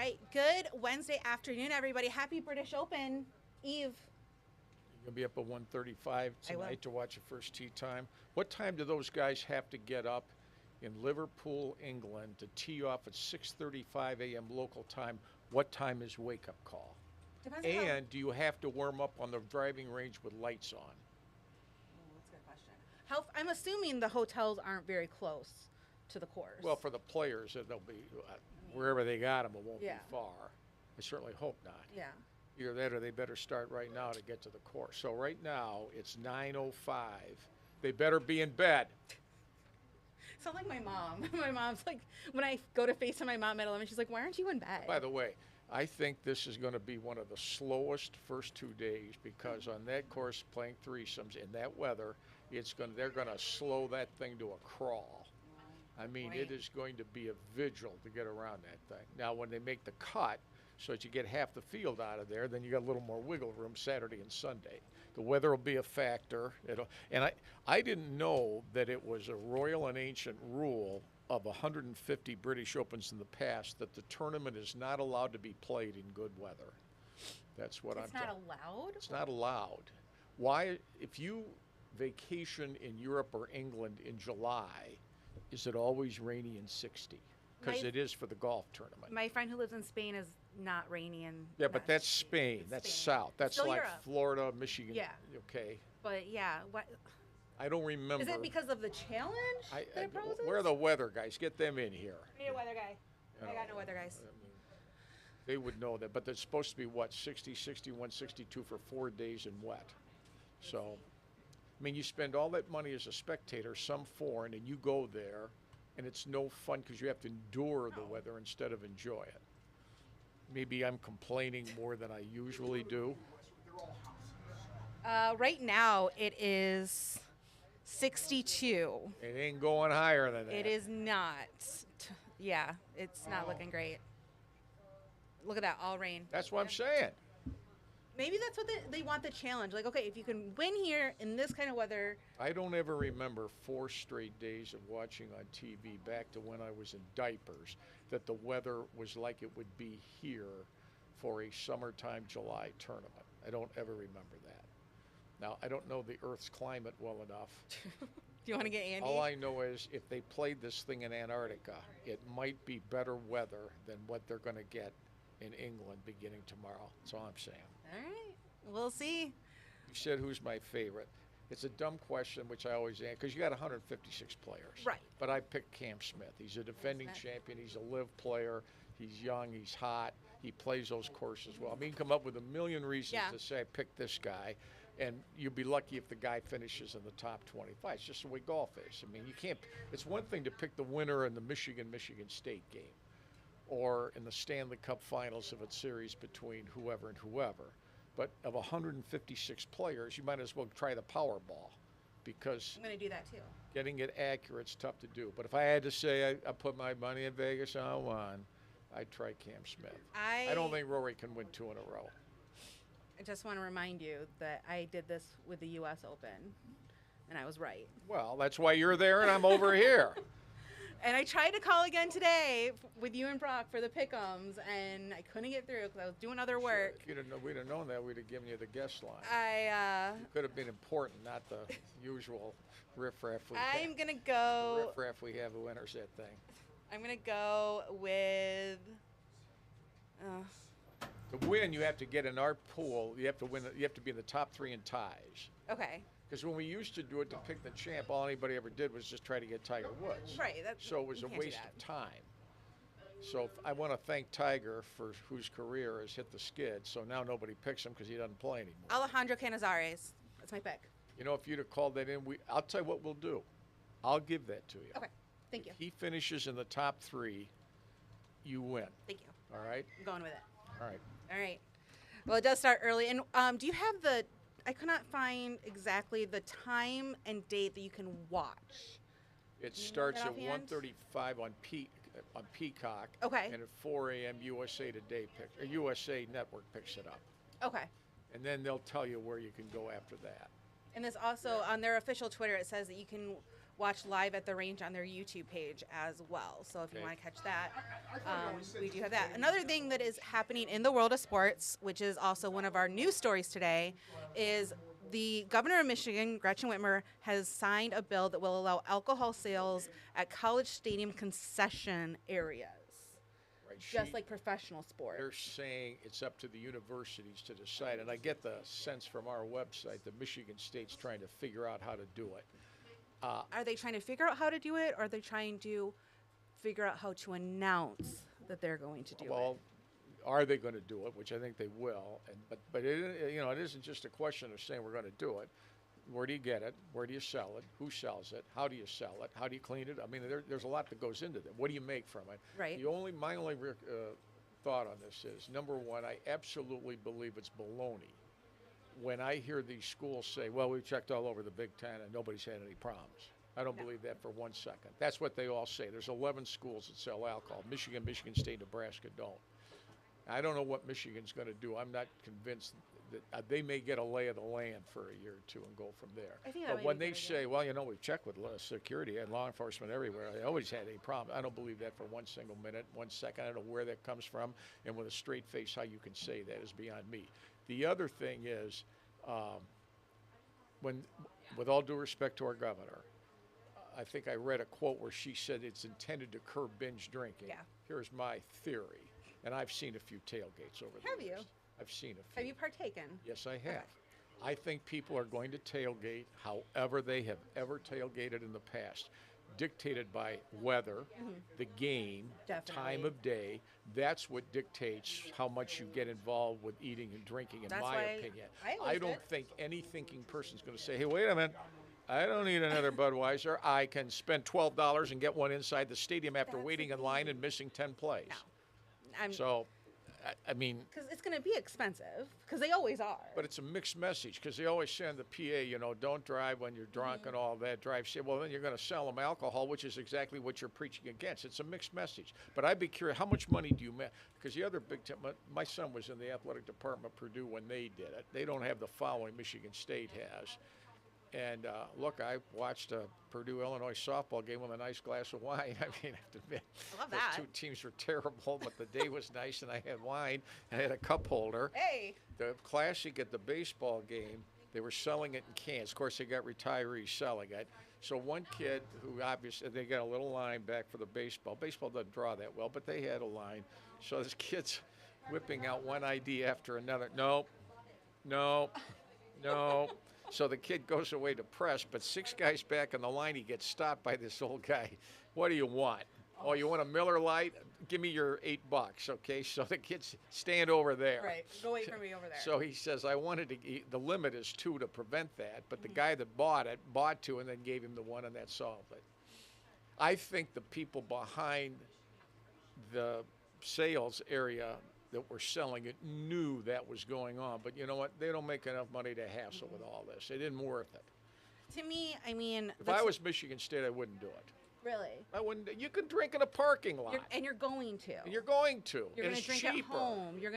right. Good Wednesday afternoon, everybody. Happy British Open Eve. You're going to be up at 1:35 I will. tonight to watch the first tee time. What time do those guys have to get up in Liverpool, England, to tee off at 6:35 a.m. local time? What time is wake-up call? Depends on how- And do you have to warm up on the driving range with lights on? That's a good question. I'm assuming the hotels aren't very close to the course. Well, for the players, they'll be wherever they got them. It won't Yeah. be far. I certainly hope not. yeah. Either that or they better start right now to get to the course. So right now, it's 9:05. They better be in bed. Sound like my mom. My mom's like, when I go to FaceTime my mom at 11, she's like, why aren't you in bed? By the way, I think this is going to be one of the slowest first 2 days because on that course, playing threesomes in that weather, they're going to slow that thing to a crawl. I mean, it is going to be a vigil to get around that thing. Now, when they make the cut, so that you get half the field out of there, then you got a little more wiggle room Saturday and Sunday. The weather will be a factor. I didn't know that it was a royal and ancient rule of 150 British Opens in the past that the tournament is not allowed to be played in good weather. That's what It's not allowed? It's not allowed. Why, if you vacation in Europe or England in July, is it always rainy and 60? Because it is for the golf tournament. My friend who lives in Spain is not rainy and Yeah, but that's Spain. That's Spain. south. That's Still like Europe. Florida, Michigan. Yeah. Okay. But yeah, what I don't remember. is it because of the challenge that it poses? Where are the weather guys? Get them in here. I need a weather guy. You I got know, no weather guys. I mean, they would know that, but it's supposed to be what, 60, 61, 62 for 4 days and wet. So, I mean, you spend all that money as a spectator, some foreign, and you go there, and it's no fun because you have to endure the weather instead of enjoy it. Maybe I'm complaining more than I usually do. Right now it is 62. It ain't going higher than that. It is not. Yeah, it's not looking great. Look at that, all rain. That's what I'm saying. Maybe that's what they want the challenge. Like, okay, if you can win here in this kind of weather. I don't ever remember 4 straight days of watching on TV back to when I was in diapers that the weather was like it would be here for a summertime July tournament. I don't ever remember that. Now, I don't know the Earth's climate well enough. Do you want to get Andy? All I know is if they played this thing in Antarctica, it might be better weather than what they're going to get in England beginning tomorrow. That's all I'm saying. All right, we'll see. You said who's my favorite. It's a dumb question, which I always answer, because you got 156 players. Right. But I picked Cam Smith. He's a defending champion. He's a live player. He's young. He's hot. He plays those courses well. I mean, you can come up with a million reasons to say I picked this guy, and you'll be lucky if the guy finishes in the top 25. It's just the way golf is. I mean, you can't. It's one thing to pick the winner in the Michigan State game, or in the Stanley Cup Finals if it's series between whoever and whoever. But of 156 players, you might as well try the Powerball, because I'm going to do that too. getting it accurate is tough to do. But if I had to say I put my money in Vegas on one, I'd try Cam Smith. I don't think Rory can win 2 in a row. I just want to remind you that I did this with the U.S. Open, and I was right. Well, that's why you're there and I'm over here. And I tried to call again today with you and Brock for the pick'ems, and I couldn't get through because I was doing other work. If we'd have known that, we'd have given you the guest line. It could have been important, not the usual riffraff we have. I'm going to go. The riffraff we have who enters that thing. I'm going to go with. To win, you have to get in our pool. You have to win. You have to be in the top 3 in ties. Okay. Because when we used to do it to pick the champ, all anybody ever did was just try to get Tiger Woods. Right. So it was a waste of time. So I want to thank Tiger for whose career has hit the skid. So now nobody picks him because he doesn't play anymore. Alejandro Canizares. That's my pick. You know, if you'd have called that in, I'll tell you what we'll do. I'll give that to you. Okay. Thank you. If he finishes in the top 3, you win. Thank you. All right? I'm going with it. All right. All right. Well, it does start early. And do you have I could not find exactly the time and date that you can watch. It starts at offhand? 1:35 on Peacock. Okay. And at 4 a.m. USA USA Network picks it up. Okay. And then they'll tell you where you can go after that. And this also, on their official Twitter, it says that you can watch live at the range on their YouTube page as well. So if you Okay. want to catch that, we do have that. Another thing that is happening in the world of sports, which is also one of our news stories today, is the governor of Michigan, Gretchen Whitmer, has signed a bill that will allow alcohol sales at college stadium concession areas, Right. just like professional sports. They're saying it's up to the universities to decide, and I get the sense from our website that Michigan State's trying to figure out how to do it. Are they trying to figure out how to do it, or are they trying to figure out how to announce that they're going to do Well, it? are they going to do it? Which I think they will. And but it, you know, it isn't just a question of saying we're going to do it. Where do you get it? Where do you sell it? Who sells it? How do you sell it? How do you clean it? I mean, there's a lot that goes into that. What do you make from it? Right. My only thought on this is, number one, I absolutely believe it's baloney when I hear these schools say, well, we've checked all over the Big Ten and nobody's had any problems. I don't believe that for 1 second. That's what they all say. There's 11 schools that sell alcohol. Michigan, Michigan State, Nebraska don't. I don't know what Michigan's going to do. I'm not convinced that they may get a lay of the land for a year or two and go from there. I think that But might when be a they good say, idea. well, you know, we've checked with security and law enforcement everywhere, they always had any problem. I don't believe that for 1 single minute, 1 second. I don't know where that comes from. And with a straight face, how you can say that is beyond me. The other thing is, with all due respect to our governor, I think I read a quote where she said it's intended to curb binge drinking. Yeah. Here's my theory, and I've seen a few tailgates over the Have years. you? I've seen a few. Have you partaken? Yes, I have. I think people are going to tailgate however they have ever tailgated in the past, dictated by weather, the game, time Definitely. of day. That's what dictates how much you get involved with eating and drinking, in That's my why opinion. I always don't did. think any thinking person's going to say, hey, wait a minute. I don't need another Budweiser. I can spend $12 and get one inside the stadium after That's the waiting in line thing. and missing 10 plays. I'm So, I mean, because it's going to be expensive because they always are. but it's a mixed message because they always say on the PA, you know, don't drive when you're drunk and all that. Drive safe. Well, then you're going to sell them alcohol, which is exactly what you're preaching against. It's a mixed message. But I'd be curious, how much money do you make? Because the other big time, my son was in the athletic department at Purdue when they did it. They don't have the following Michigan State has. And look, I watched a Purdue-Illinois softball game with a nice glass of wine. I mean, I have to admit, I love those that. two teams were terrible, but the day was nice, and I had wine, and I had a cup holder. Hey, The Classic at the baseball game, they were selling it in cans. Of course, they got retirees selling it. So one kid who obviously, they got a little line back for the baseball. Baseball doesn't draw that well, but they had a line. So this kid's whipping out one ID after another. Nope, nope, nope. So the kid goes away to press, but 6 guys back in the line, he gets stopped by this old guy. What do you want? Oh, you want a Miller Lite? Give me your $8, okay? So the kids stand over there. right. Go wait for me over there. So he says, I wanted to, the limit is 2 to prevent that, but the guy that bought 2 and then gave him the 1 and that solved it. I think the people behind the sales area that were selling it knew that was going on, but you know what? They don't make enough money to hassle with all this. It isn't worth it. To me, I mean, If I was Michigan State, I wouldn't do it. really, I wouldn't. You can drink in a parking lot. you're going to. And you're going to. You're and going to it's drink cheaper. at home. You're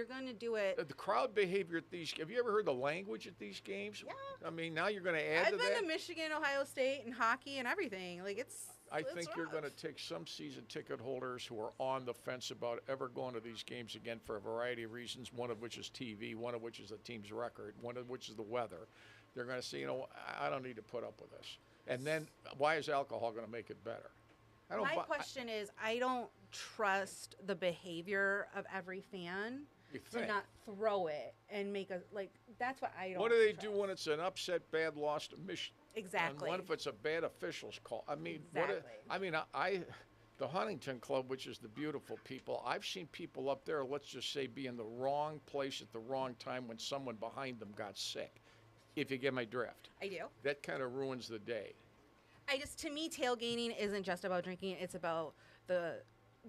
going to do it. The crowd behavior at these. Have you ever heard the language at these games? Yeah. I mean, now you're going to add I've to been that. to Michigan, Ohio State, and hockey and everything. Like it's. I it's think you're rough. going to take some season ticket holders who are on the fence about ever going to these games again for a variety of reasons, one of which is TV, one of which is the team's record, one of which is the weather. They're going to say, you know, I don't need to put up with this. And then why is alcohol going to make it better? My question is, I don't trust the behavior of every fan You to think. not throw it and make a like. That's what I don't. What do they trust. do when it's an upset, bad loss to Michigan? Exactly. And what if it's a bad official's call? I mean, Exactly. the Huntington Club, which is the beautiful people, I've seen people up there, let's just say, be in the wrong place at the wrong time when someone behind them got sick. If you get my drift, I do. that kind of ruins the day. To me, tailgating isn't just about drinking. It's about the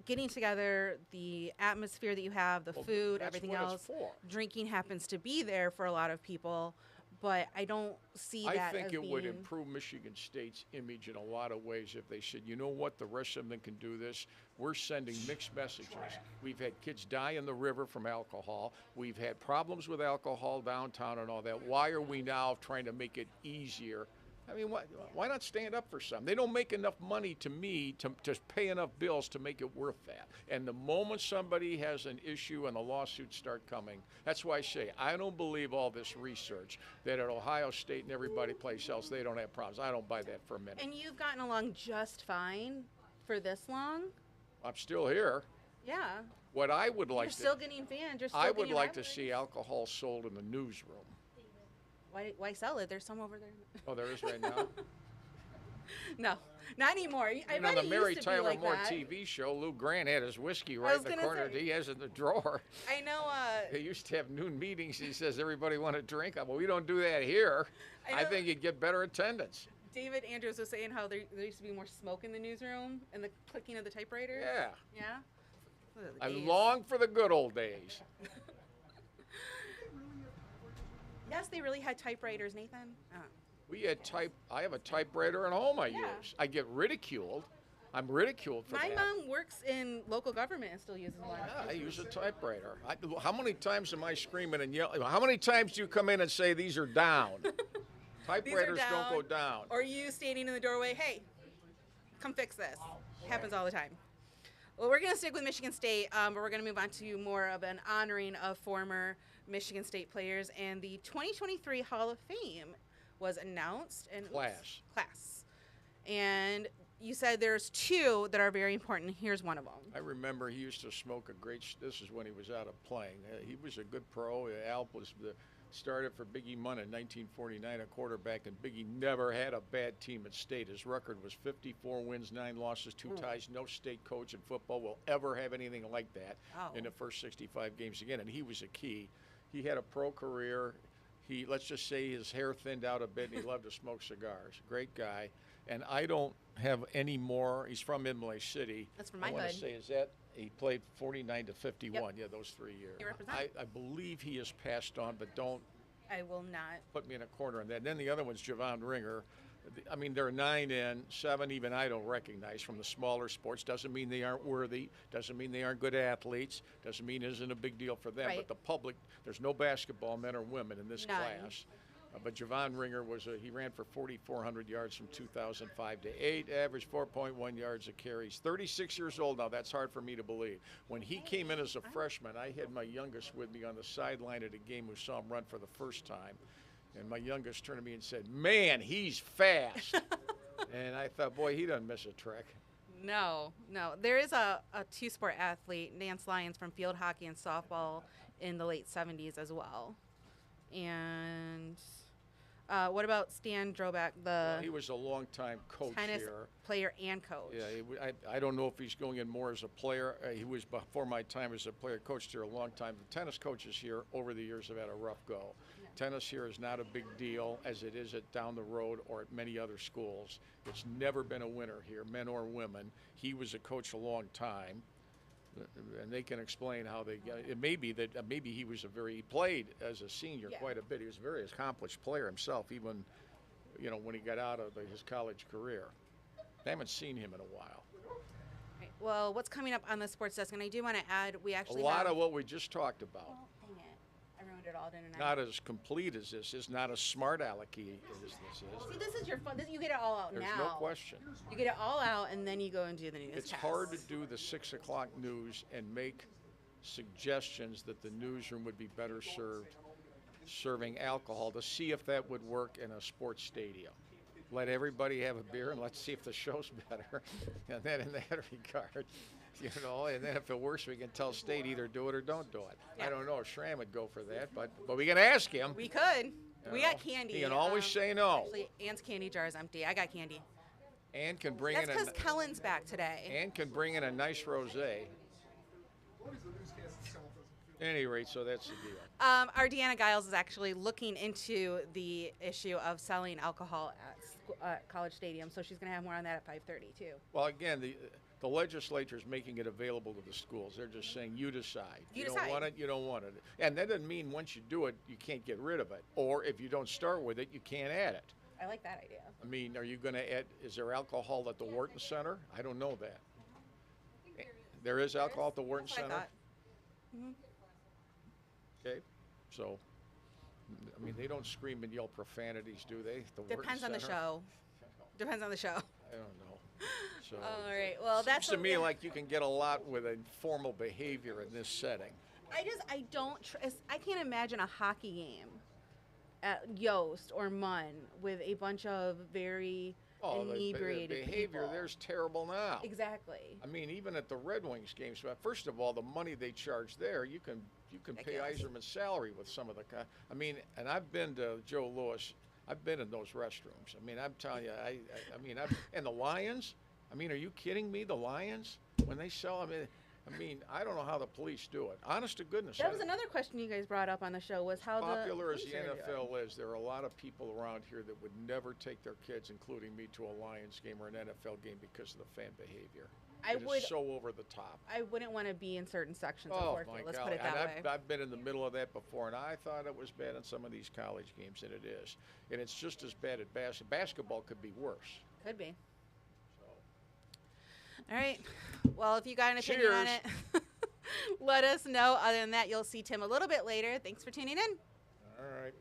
getting together, the atmosphere that you have, the Well, food, that's everything what it's else. for. Drinking happens to be there for a lot of people, but I don't see I that think as it would being- improve Michigan State's image in a lot of ways if they said, you know what, the rest of them can do this. We're sending mixed messages. We've had kids die in the river from alcohol. We've had problems with alcohol downtown and all that. Why are we now trying to make it easier? I mean, why not stand up for some? They don't make enough money to me to pay enough bills to make it worth that. And the moment somebody has an issue and the lawsuits start coming, that's why I say I don't believe all this research that at Ohio State and everybody place else they don't have problems. I don't buy that for a minute. And you've gotten along just fine for this long. I'm still here. Yeah. What I would like You're still getting fans. You're still I would getting like to rivalries. see alcohol sold in the newsroom. Why sell it? There's some over there. Oh, there is right now? No, not anymore. I You know, bet the it Mary used to be Tyler like Moore that. TV show, Lou Grant had his whiskey right in the gonna corner say. that he has in the drawer. I know. They used to have noon meetings. He says, everybody want a drink? Well, we don't do that here. I think you'd get better attendance. David Andrews was saying how there used to be more smoke in the newsroom and the clicking of the typewriter. Yeah. Yeah. Those are the I days. long for the good old days. Yes, they really had typewriters, Nathan. We had I have a typewriter at home I use. I get ridiculed. I'm ridiculed for My that. mom works in local government and still uses one. Yeah, I use a typewriter. How many times am I screaming and yelling? How many times do you come in and say these are down? Typewriters don't go down. Or you standing in the doorway, hey, come fix this. It happens all the time. Well, we're going to stick with Michigan State, but we're going to move on to more of an honoring of former Michigan State players. And the 2023 Hall of Fame was announced. Class. And you said there's two that are very important. Here's one of them. I remember he used to smoke this is when he was out of playing. He was a good pro. Alp was started for Biggie Munn in 1949, a quarterback, and Biggie never had a bad team at State. His record was 54 wins, 9 losses, 2 ties. No state coach in football will ever have anything like that in the first 65 games again, and he was a key. He had a pro career. Let's just say his hair thinned out a bit, and he loved to smoke cigars. Great guy. And I don't have any more. He's from Imlay City. That's from my I want hood. to say, he played 49 to 51. Yep. Yeah, those 3 years. You represent. I believe he has passed on, but don't I will not. put me in a corner on that. And then the other one's Javon Ringer. I mean, there are 9 in, 7 even I don't recognize from the smaller sports. Doesn't mean they aren't worthy. Doesn't mean they aren't good athletes. Doesn't mean it isn't a big deal for them. Right. But the public, there's no basketball men or women in this None. class. But Javon Ringer he ran for 4,400 yards from 2005 to 8, averaged 4.1 yards a carry. He's 36 years old now. That's hard for me to believe. When he came in as a freshman, I had my youngest with me on the sideline at a game who saw him run for the first time. And my youngest turned to me and said, "Man, he's fast." And I thought, boy, he doesn't miss a trick. No. There is a two-sport athlete, Nance Lyons, from field hockey and softball in the late 70s as well. And what about Stan Droback, He was a long-time coach tennis here. player and coach? Yeah, I don't know if he's going in more as a player. He was before my time as a player. Coached here a long time. The tennis coaches here over the years have had a rough go. Tennis here is not a big deal as it is at down the road or at many other schools. It's never been a winner here, men or women. He was a coach a long time, and they can explain how they got it. May be that maybe he played as a senior quite a bit. He was a very accomplished player himself, even when he got out of his college career. I haven't seen him in a while. Right. Well, what's coming up on the sports desk? And I do want to add, we actually A lot of what we just talked about. Oh, dang it. I ruined it all, didn't I? Not as complete as this is, not as smart alecky as this is. See, this is your fun. You get it all out There's now. no question. You get it all out, and then you go and do the news. It's hard to do the 6 o'clock news and make suggestions that the newsroom would be better served serving alcohol to see if that would work in a sports stadium. Let everybody have a beer and let's see if the show's better. And then in that regard, and then if it works, we can tell State either do it or don't do it. Yeah. I don't know if Schramm would go for that, but we can ask him. We could. We got candy. He can always say no. Actually, Ann's candy jar is empty. I got candy. Ann can bring That's in because Kellen's back today. Ann can bring in a nice rosé. At any rate, so that's the deal. Our Deanna Giles is actually looking into the issue of selling alcohol at college stadiums, so she's going to have more on that at 5:30 too. Well, again, the legislature is making it available to the schools. They're just saying, you decide. You don't decide. want it, you don't want it. And that doesn't mean once you do it, you can't get rid of it. Or if you don't start with it, you can't add it. I like that idea. I mean, are you going to add, is there alcohol at the Wharton Center? I don't know that. There is alcohol at the Wharton That's what I Center? thought. Mhm. Okay, so I mean, they don't scream and yell profanities, do they? The word Depends on the center? show. Depends on the show. I don't know. So All right. Well, that's seems to what me we- like you can get a lot with informal behavior in this setting. I don't I can't imagine a hockey game at Yost or Munn with a bunch of very inebriated behavior people. there's terrible now. Exactly. I mean, even at the Red Wings games, first of all, the money they charge there, you can pay Ridiculous. Iserman's salary with some of the. I mean, and I've been to Joe Louis. I've been in those restrooms. I mean, I'm telling you, I mean, and the Lions. I mean, are you kidding me? The Lions when they sell. I mean, I don't know how the police do it. Honest to goodness. That was another question you guys brought up on the show was how Popular as police the are gonna do it. NFL is, there are a lot of people around here that would never take their kids, including me, to a Lions game or an NFL game because of the fan behavior. It is so over the top. I wouldn't want to be in certain sections, Oh, unfortunately. my Let's God. put it that and way. I've been in the middle of that before, and I thought it was bad in some of these college games, and it is. And it's just as bad at basketball could be worse. Could be. So. All right. Well, if you got an opinion on Cheers. it, let us know. Other than that, you'll see Tim a little bit later. Thanks for tuning in. All right.